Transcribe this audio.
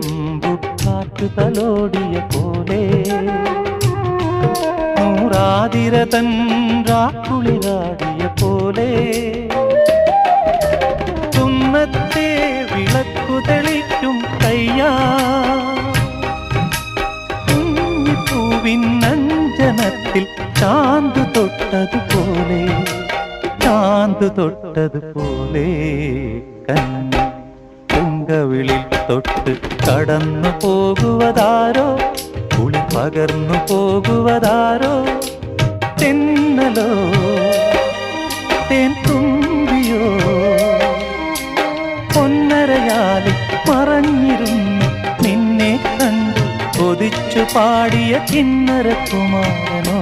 ചെമ്പുകാറ്റു തലോടിയ പോലെ നൂറാതിരതൻ രാക്കുളിരാടിയ പോലെ തുന്നത്തെ വിളക്കു തെളിക്കും കയ്യാ പൂവിനഞ്ജനത്തിൽ ചാന്ത് തൊട്ടതുപോലെ ചാന്ത് തൊട്ടതുപോലെ കണ്ണി പൊങ്കവിളിൽ തൊട്ട് കടന്നു പോകുവതാരോ കുളി പകർന്നു പോകുവതാരോ തെന്നലോ തേൻ തുമ്പിയോ പൊന്നരയാലിൽ മറഞ്ഞിരുന്നു നിന്നെ കണ്ടു കൊതിച്ചു പാടിയ കിന്നരകുമാരനോ